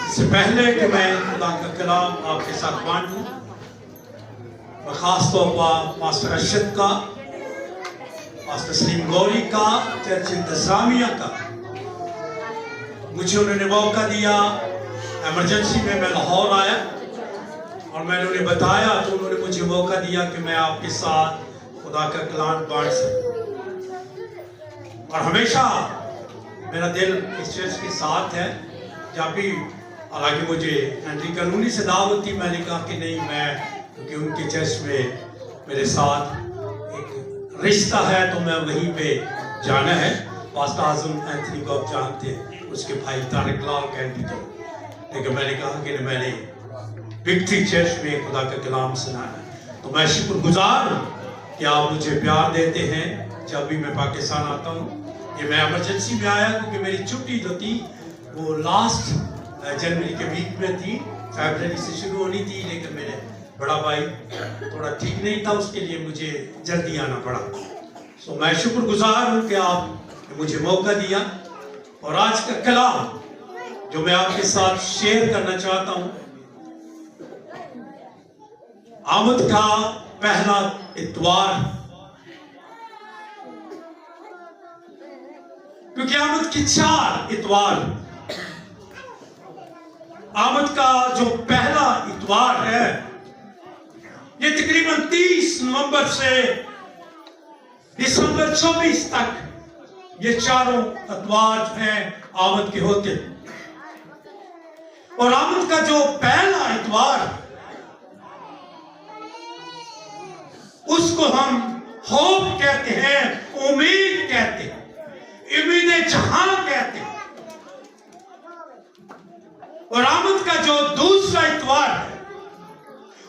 इससे पहले कि मैं खुदा का कलाम आपके साथ बांटूं, और ख़ास तौर पर मास्टर अरशद का, मास्टर सलीम गौरी का, चर्च इंतज़ामिया का, मुझे उन्होंने मौका दिया। एमरजेंसी में मैं लाहौर आया और मैंने उन्हें बताया तो उन्होंने मुझे मौका दिया कि मैं आपके साथ खुदा का कलाम बांट सकूं। और हमेशा मेरा दिल इस चर्च के साथ है। जब भी हालांकि मुझे एंट्री कानूनी से दावत थी, मैंने कहा कि नहीं, मैं क्योंकि उनके चर्च में मेरे साथ एक रिश्ता है तो मैं वहीं पे जाना है। पास्टर आज़म एंथनी को आप जानते हैं, उसके भाई तारिक लाल कैंटी थे, लेकिन मैंने कहा कि मैंने विक्ट्री चर्च में खुदा का कलाम सुनाना है। तो मैं शुक्रगुजार हूँ कि आप मुझे प्यार देते हैं जब भी मैं पाकिस्तान आता हूँ। ये मैं एमरजेंसी में आया क्योंकि मेरी छुट्टी जो थी वो लास्ट जनवरी के वीक में थी, फरवरी से शुरू होनी थी, लेकिन मेरे बड़ा भाई थोड़ा ठीक नहीं था, उसके लिए मुझे जल्दी आना पड़ा। सो मैं शुक्रगुजार हूँ कि आपने मुझे मौका दिया। और आज का कलाम जो मैं आपके साथ शेयर करना चाहता हूँ, आमद का पहला इतवार, क्योंकि आमद की 4 इतवार, आमद का जो पहला इतवार है ये तकरीबन 30 नवंबर से दिसंबर 24 तक ये चारों इतवार हैं आमद के होते। और आमद का जो पहला इतवार उसको हम होप कहते हैं, उम्मीद कहते हैं, उम्मीद जहां कहते हैं। और आमद का जो दूसरा इतवार है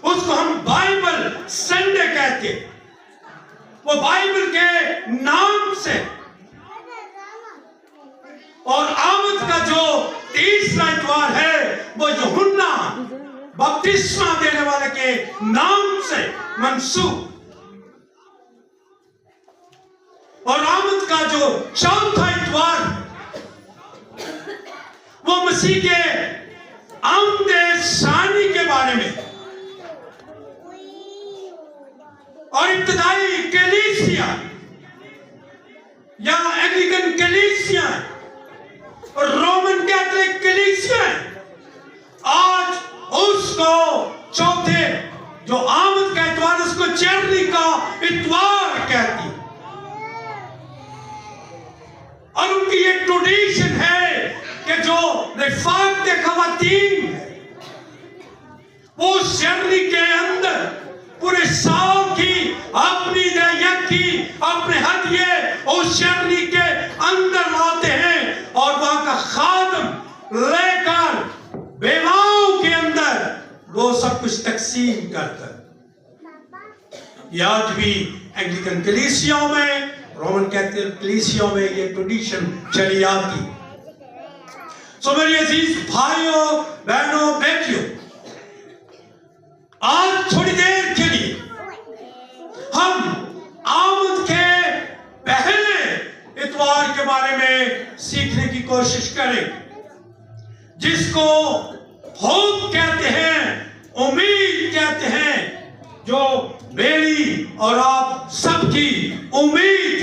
उसको हम बाइबल संडे कहते हैं, वो बाइबल के नाम से। और आमद का जो तीसरा इतवार है वो यूहन्ना बपतिस्मा देने वाले के नाम से मंसूब। और आमद का जो चौथा इतवार वो मसीह के आमदे सानी के बारे में और इब्तदाई कलीसिया या एंग्लिकन कलीसिया और रोमन कैथोलिक कलीसिया आज उसको चौथे जो आमद का इतवार उसको चेरनी का इतवार कहती है। और उनकी एक ट्रेडिशन है कि जो रिफात खवातीन है वो चेरनी के अंदर पूरे साल की अपनी यकी अपने हदिये उस चेरनी के अंदर लाते हैं और वहां का खादम लेकर बेवाओं के अंदर वो सब कुछ तकसीम करता है। ये आज भी एंग्लिकन कलीसियाओं में, रोमन कैथोलिक कलीसियाओं में ये ट्रेडिशन चली आती। सो मेरे अजीज भाइयों, बहनों, बेटियों, आज थोड़ी देर के लिए हम आमद के पहले इतवार के बारे में सीखने की कोशिश करें, जिसको होप कहते हैं, उम्मीद कहते हैं, जो मेरी और आप सबकी उम्मीद।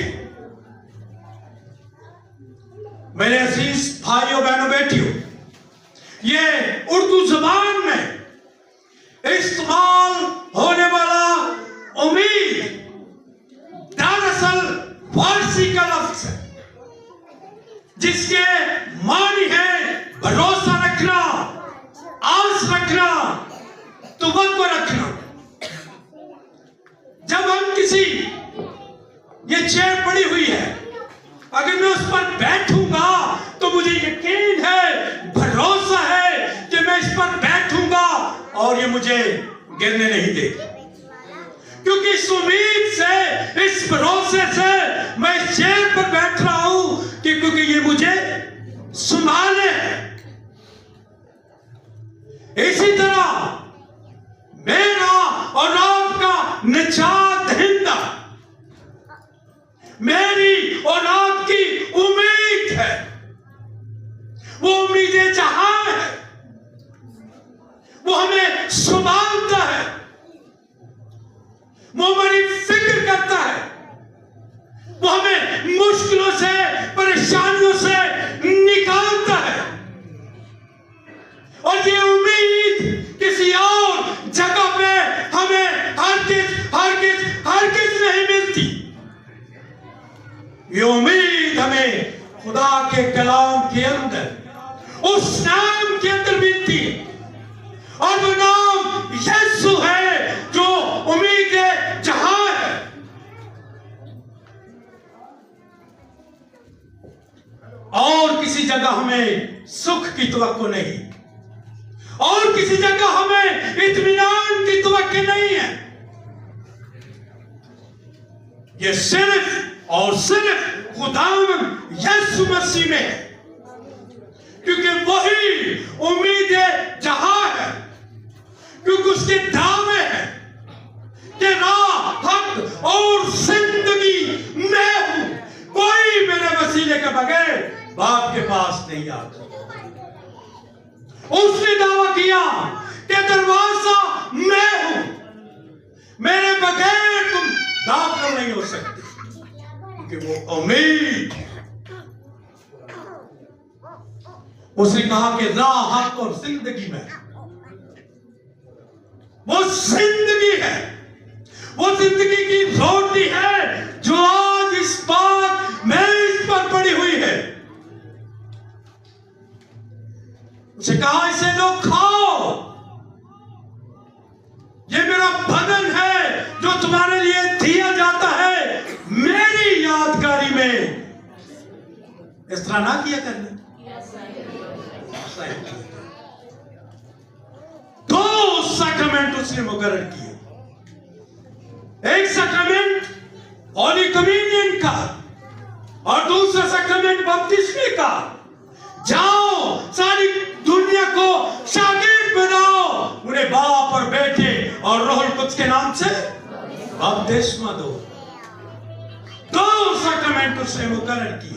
मेरे अजीज भाइयों, बहनों, बेटियों, ये उर्दू जुबान में इस्तेमाल होने वाला उम्मीद दरअसल फारसी का लफ्ज है, जिसके मानी है भरोसा रखना, आस रखना, तवक्को रखना। जब हम किसी, ये चेयर पड़ी हुई है, अगर मैं उस पर बैठूंगा तो मुझे यकीन है, भरोसा है कि मैं इस पर बैठूंगा और ये मुझे गिरने नहीं देगी, क्योंकि इस उम्मीद से, इस भरोसे से मैं इस चेयर पर बैठ रहा हूं कि क्योंकि ये मुझे संभाले है। इसी तरह मेरा और आपका निजात दहिंदा मेरी और आपकी उम्मीद है। वो उम्मीदें जहां है وہ ہمیں سنبھالتا ہے، وہ ہماری فکر کرتا ہے، وہ ہمیں مشکلوں سے، پریشانیوں سے نکالتا ہے. اور یہ امید کسی اور جگہ پہ ہمیں ہرگز نہیں ملتی. یہ امید ہمیں خدا کے کلام کے اندر اس نام کے اندر ملتی ہے، اور وہ نام یسوع ہے جو امید جہاں ہے. اور کسی جگہ ہمیں سکھ کی توقع نہیں، اور کسی جگہ ہمیں اطمینان کی توقع نہیں ہے. یہ صرف اور صرف خداوند یسوع مسیح میں ہے، کیونکہ وہی امید جہاں ہے، کیونکہ اس کے دعوے ہیں کہ راہ، حق اور زندگی میں ہوں، کوئی میرے وسیلے کے بغیر باپ کے پاس نہیں آتا. اس نے دعویٰ کیا کہ دروازہ میں ہوں، میرے بغیر تم داخل نہیں ہو سکتے، کیونکہ وہ امید. اس نے کہا کہ راہ، حق اور زندگی میں، وہ زندگی ہے، وہ زندگی کی روٹی ہے جو آج اس بات میز پر پڑی ہوئی ہے. اسے کہا اسے لو کھاؤ، یہ میرا بدن ہے جو تمہارے لیے دیا جاتا ہے میری یادگاری میں. اس طرح نہ کیا کرنا. دو سیکرمنٹ اس نے مقرر کیے، ایک سیکرمنٹ ہولی کمیونین کا اور دوسرا سیکرمنٹ بپتسمے کا. جاؤ ساری دنیا کو شاگرد بناؤ، انہیں باپ اور بیٹے اور روح القدس کے نام سے بپتسمہ دو. دو سیکرمنٹ اس نے مقرر کیے.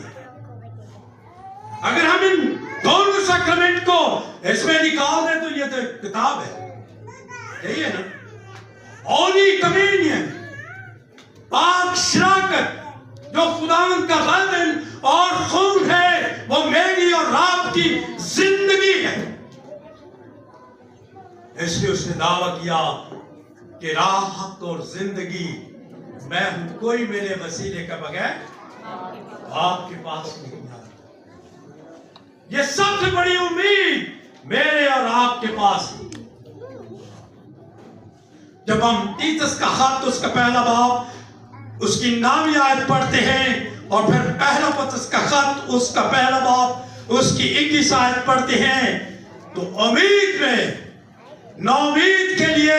اگر ہم ان دونوں سیکرمنٹ کو اس میں نکال دیں تو یہ تو کتاب ہے، یہی ہے نا. ہولی کمیونین، پاک شراکت جو خداوند کا بدن اور خون ہے، وہ میری اور آپ کی زندگی ہے. اس لیے اس نے دعویٰ کیا کہ راہ، حق اور زندگی میں ہوں، کوئی میرے وسیلے کے بغیر آپ کے پاس نہیں آتا. یہ سب سے بڑی امید میرے اور آپ کے پاس ہے. جب ہم تیتس کا خط، اس کا پہلا باب، اس کی نامی آیت پڑھتے ہیں، اور پھر پہلا پترس کا خط، اس کا پہلا باب، اس کی 21 آیت پڑھتے ہیں، تو امید میں نومید کے لیے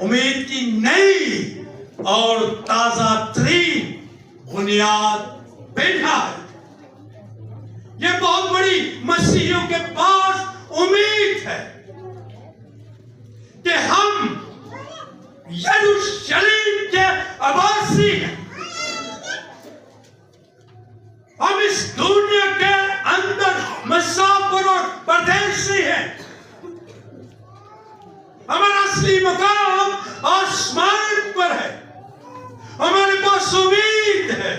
امید کی نئی اور تازہ ترین بنیاد بنا ہے. یہ بہت بڑی مسیحیوں کے پاس امید ہے کہ ہم یروشلم کے عباسی ہیں. ہم اس دنیا کے اندر مسافر اور پردیسی ہیں. ہمارا اصلی مقام آسمان پر ہے. ہمارے پاس امید ہے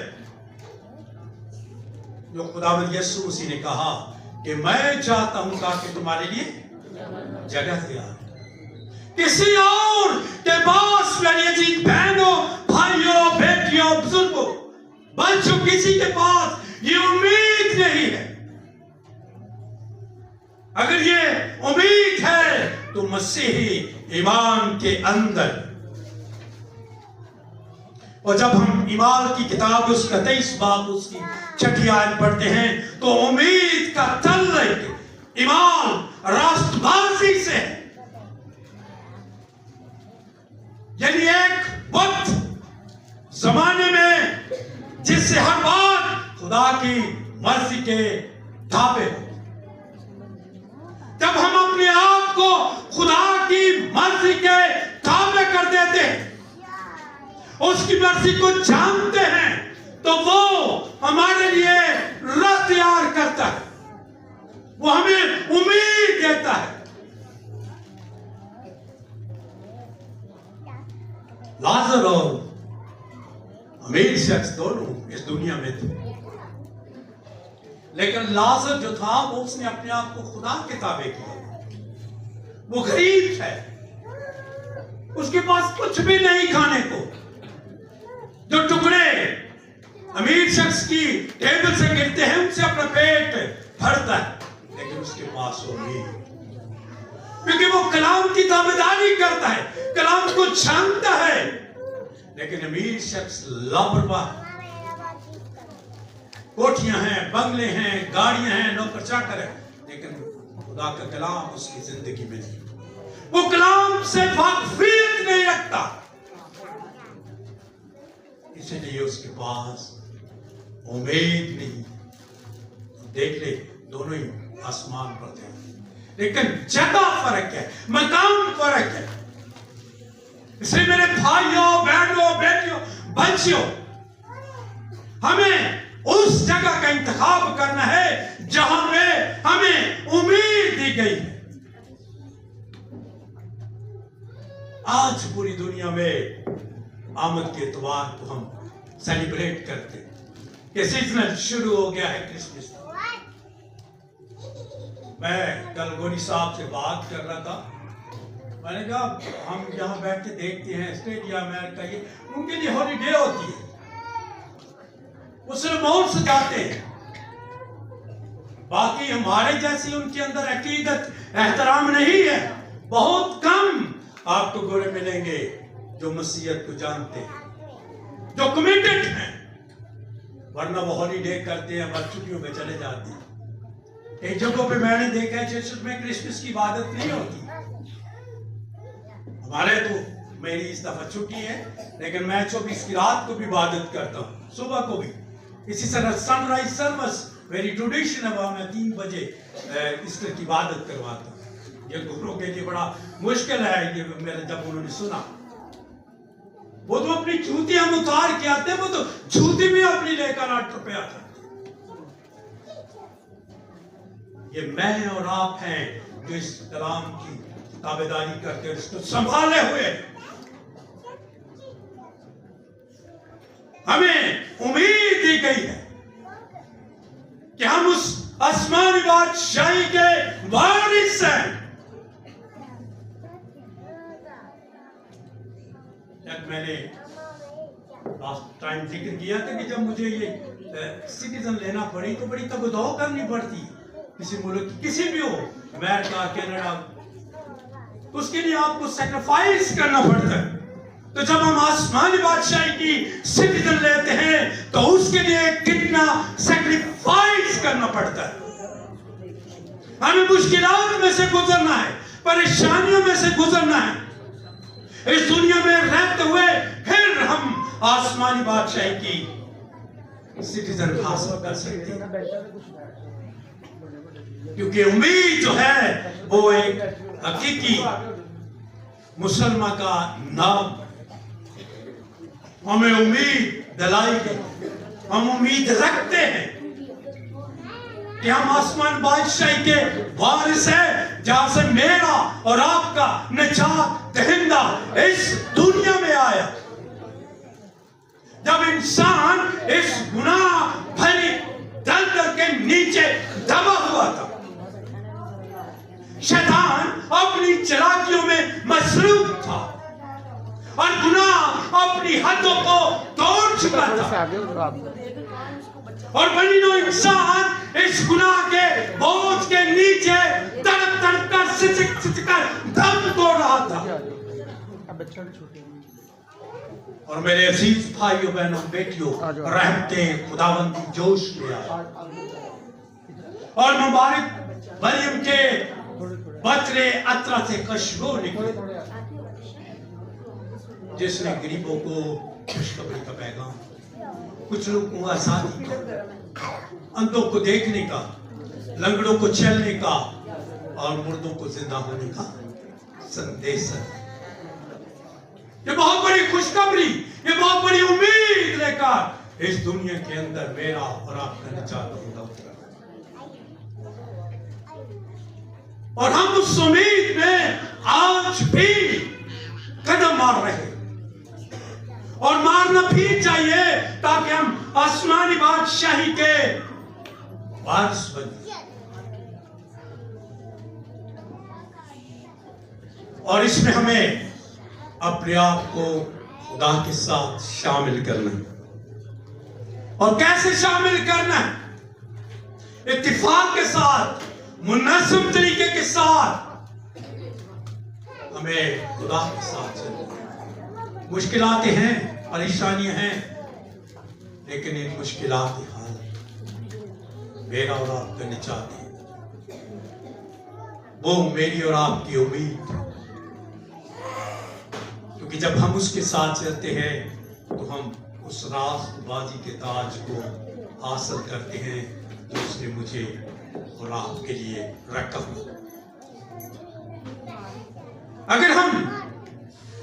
جو خداوند یسوع مسیح نے کہا کہ میں چاہتا ہوں تاکہ تمہارے لیے جگہ تیار. کسی اور کے پاس میری عزیز بہنوں، بھائیوں، بیٹیوں، بزرگوں، بچوں، کسی کے پاس یہ امید نہیں ہے. اگر یہ امید ہے تو مسیحی ایمان کے اندر. اور جب ہم ایمان کی کتاب اس کا 23 باب، اس کی 6 آیت پڑھتے ہیں تو امید کا تعلق ایمان راست بازی سے ہے. یعنی ایک وقت زمانے میں جس سے ہر بات خدا کی مرضی کے تابع ہو. جب ہم اپنے آپ کو خدا کی مرضی کے تابع کر دیتے ہیں، اس کی مرضی کو جانتے ہیں، تو وہ ہمارے لیے راہ تیار کرتا ہے، وہ ہمیں امید دیتا ہے. लाजर और अमीर शख्स दोनों इस दुनिया में थे, लेकिन लाजर जो था वो उसने अपने आप को खुदा के ताबे किया। वो गरीब है, उसके पास कुछ भी नहीं खाने को। जो टुकड़े अमीर शख्स की टेबल से गिरते हैं उनसे अपना पेट भरता है, लेकिन उसके पास वो नहीं, क्योंकि वो कलाम की ताबेदारी करता है, कलाम को जानता है। लेकिन अमीर शख्स लापरवाह, कोठियां हैं, बंगले हैं, गाड़ियां हैं, नौकर चाकर है, लेकिन खुदा का कलाम उसकी जिंदगी में नहीं। वो कलाम से वाकफियत नहीं रखता, इसलिए उसके पास उम्मीद नहीं। देख ले, दोनों ही आसमान पर थे, लेकिन जगह फर्क है, मकाम फर्क है। इसलिए मेरे भाइयों, बहनों, बेटियों, बच्चियों, हमें उस जगह का इंतखाब करना है जहां में हमें उम्मीद दी गई है। आज पूरी दुनिया में आमद के एतवार को हम सेलिब्रेट करते हैं कि सीजन शुरू हो गया है क्रिसमस। मैं कल गोरी साहब से बात कर रहा था, मैंने कहा हम यहाँ बैठ के देखते हैं ऑस्ट्रेलिया, अमेरिका, ये उनके लिए हॉलीडे होती है, वो सिर्फ मौत से जाते हैं। बाकी हमारे जैसी उनके अंदर अकीदत एहतराम नहीं है। बहुत कम आपको गोरे मिलेंगे जो मसीहत को जानते हैं, जो कमिटेड हैं, वरना वो हॉलीडे करते हैं, बस छुट्टियों में चले जाते हैं। एक जगहों पे मैंने देखा है चर्च में क्रिसमस की इबादत नहीं होती। हमारे तो मेरी इस दफा छुट्टी है, लेकिन मैं 24 की रात को भी इबादत करता हूँ, सुबह को भी। इसी तरह सनराइज सर्विस मेरी ट्रेडिशन है, मैं 3 बजे ईस्टर की इबादत करवाता हूँ। ये गुरुओं के लिए बड़ा मुश्किल है ये मेरे, जब उन्होंने सुना, वो तो अपनी जूती हम उतार के आते हैं, वो तो जूती में अपनी लेकर आठ रुपये आता है। ये मैं और आप हैं जो इस कलाम की ताबेदारी करते हैं, इसको संभाले हुए। हमें उम्मीद दी गई है कि हम उस आसमानी बादशाही के वारिस हैं। जब मैंने लास्ट टाइम जिक्र किया था कि जब मुझे ये सिटीजन लेना पड़ी तो बड़ी तगदौ करनी पड़ती, किसी मुल्क की, किसी भी हो, अमेरिका, कनाडा, उसके लिए आपको सैक्रिफाइस करना पड़ता है। तो जब हम आसमानी बादशाही की सिटीजन लेते हैं तो उसके लिए कितना सैक्रिफाइस करना पड़ता है। हमें मुश्किलात में से गुजरना है, परेशानियों में से गुजरना है, इस दुनिया में रहते हुए फिर हम आसमानी बादशाही की सिटीजन हासिल कर सकते हैं। क्योंकि उम्मीद जो है वो एक हकीकी मुसलमान का नाम। हमें उम्मीद दिलाई गई, हम उम्मीद रखते हैं कि हम आसमान बादशाही के वारिस हैं, जहां से मेरा और आपका निजात दहिंदा इस दुनिया में आया। जब इंसान इस गुनाह भरी दलदल के नीचे दबा हुआ था, शैतान अपनी चालाकियों में मसरूफ था और गुनाह अपनी हदों को तोड़ चुका था, और बनी नो इंसान इस गुनाह के बोझ के नीचे तड़प तड़प कर सिसक सिसक कर दम तोड़ रहा था। और मेरे अजीज भाइयों, बहनों, बेटियों, रहमते खुदावंदी जोश में आया और मुबारक मरियम के बतरे अतरा से खुशबू निकली, जिसने गरीबों को खुशखबरी का पैगाम, कुछ लोगों को आजादी का, अंधों को देखने का, लंगड़ों को चलने का और मुर्दों को जिंदा होने का संदेश है। ये बहुत बड़ी खुशखबरी, ये बहुत बड़ी उम्मीद लेकर इस दुनिया के अंदर मेरा और आपका निजात होगा। और हम उस उम्मीद में आज भी कदम मार रहे हैं। मारना भी चाहिए ताकि हम आसमानी बादशाही के वारिस बने। और इसमें हमें अपने आप को खुदा के साथ शामिल करना है। और कैसे शामिल करना है? इत्तिफाक के साथ, मुनज़्ज़म तरीके के साथ हमें खुदा के साथ चलना है। मुश्किलातें हैं, परेशानियां हैं, लेकिन इन मुश्किलात के हाल मेरा और आपका निजात है। वो मेरी और आपकी उम्मीद, क्योंकि जब हम उसके साथ चलते हैं तो हम उस रास्तबाजी के ताज को हासिल करते हैं जो उसने मुझे और आपके लिए रखा हुआ। अगर हम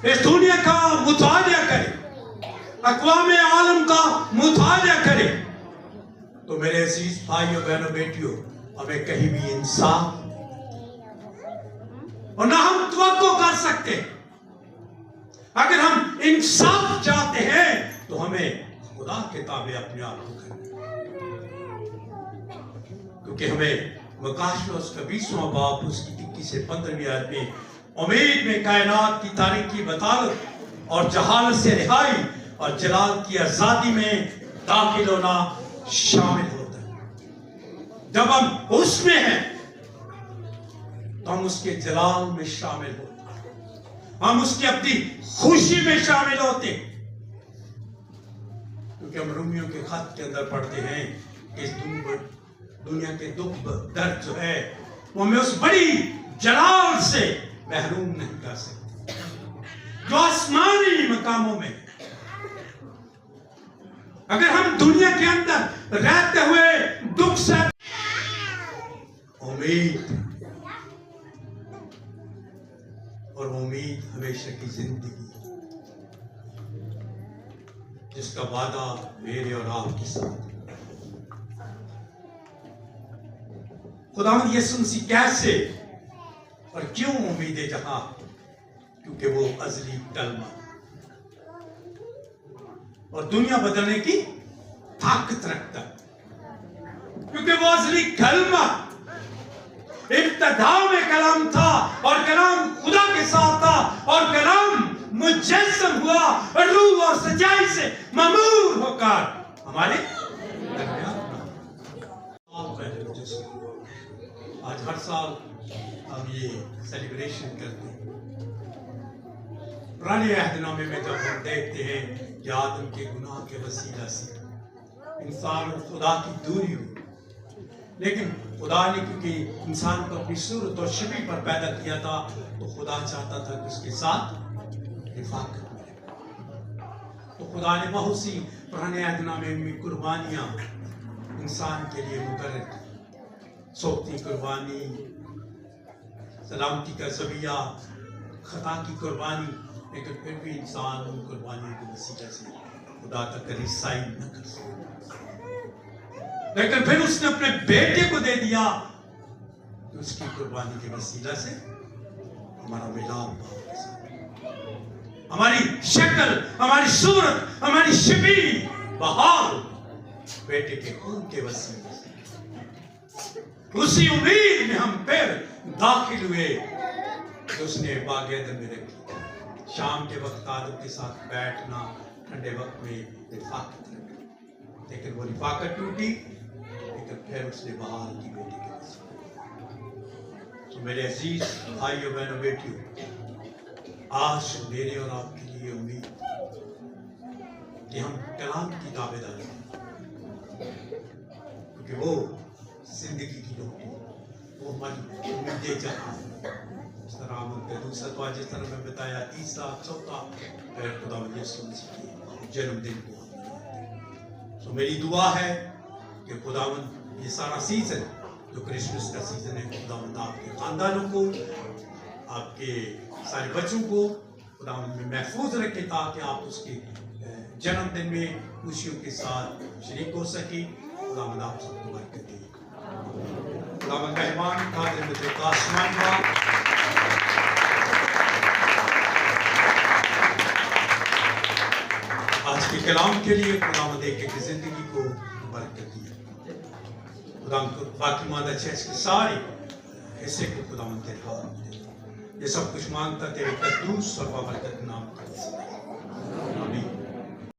इस दुनिया का मुताबिया करें, अक़वाम आलम का मुताबिया करें, तो मेरे अजीज भाइयों बहनों बेटियों, हमें कहीं भी इंसाफ और ना हम तवक्को कर सकते। अगर हम इंसाफ चाहते हैं तो हमें खुदा के ताबे अपने आप को करना, क्योंकि हमें मकाशवा उसका 20वां बाब उसकी 21 से 15वीं आयत में उम्मीद में कायनात की तारीकी बतालत और जहालत से रिहाई और जलाल की आजादी में दाखिल होना शामिल होता है। जब हम उसमें हैं तो हम उसके जलाल में शामिल होते हैं, हम उसकी अपनी खुशी में शामिल होते हैं। क्योंकि हम रोमियो के खत के अंदर पढ़ते हैं कि इस दुनिया के दुख दर्द जो है वो हमें उस बड़ी जलाल से महरूम नहीं कर सकते जो आसमानी मकामों में। अगर हम दुनिया के अंदर रहते हुए दुख से उम्मीद, और उम्मीद हमेशा की जिंदगी जिसका वादा मेरे और आपके साथ। खुदावंद यीशु मसीह कैसे और क्यों उम्मीदें जहां? क्योंकि वो अज़ली कलमा और दुनिया बदलने की ताकत रखता है। क्योंकि वो अज़ली कलमा इब्तिदा में कलाम था और कलाम खुदा के साथ था और कलाम मुजस्सम हुआ और रूह और सच्चाई से ममूर होकर हमारे दरमियान। आज हर साल हम ये सेलिब्रेशन करते हैं। पुराने अहदनामे में जब हम देखते हैं कि आदम के गुनाह के वसीला से इंसान और खुदा की दूरी हुई, लेकिन खुदा ने क्योंकि इंसान को अपनी सूरत और शबीह पर पैदा किया था तो खुदा चाहता था कि उसके साथ रिफाकत मिले। तो खुदा ने बहुत सी पुराने अहदनामे में कुर्बानियां इंसान के लिए मुकर्रर की। सोबती कुर्बानी, सलामती का ज़बिया, खता की कुर्बानी, लेकिन फिर भी इंसान उन कुर्बानियों के वसीले से खुदा तक रिसाई न कर सका। लेकिन फिर उसने अपने बेटे को दे दिया कि उसकी कुर्बानी के वसीला से हमारा मिलाप बाप के साथ, हमारी शक्ल, हमारी सूरत, हमारी शबीह बहाल बेटे के खून के वसीले से। उसी उम्मीद में हम फिर दाखिल हुए जो उसने बागेदन में रखी। शाम के वक्त आदम के साथ बैठना, ठंडे वक्त में रिफाकत रखना, लेकिन वो रिफाकत टूटी। लेकिन फिर उसने बहाल की बेटी के वसीले। तो मेरे अजीज भाइयों बहनों बेटियों, आज मेरे और आपके लिए उम्मीद कि हम कलाम की ताबेदार हैं, क्योंकि वो जिंदगी की रोटी, वो हमारी उम्मीदें चाहता है। इस तरह हम दूसरा तो जिस तरह मैं बताया, तीसरा चौथा फिर खुदा यीशु मसीह के जन्मदिन को हम मनाते। तो मेरी दुआ है कि खुदावंद ये सारा सीजन जो क्रिसमस का सीजन है, खुदावंद आपके खानदानों को, आपके सारे बच्चों को खुदावंद में महफूज रखे, ताकि आप उसके जन्मदिन में खुशियों के साथ शरीक हो सके। खुदावंद आप सबको बरकत दे। खुदावंद मेहमान कादिर में तेरे आसमान का आज کے کلام کے لیے خدا دیکھ کے زندگی کو برکت دیا. خدا باقی مادہ چیز کے سارے حصے کو خدا تیرے ہاتھ میں دے. یہ سب کچھ مانگتا تیرے قدوس اور بابرکت نام کا. آمین.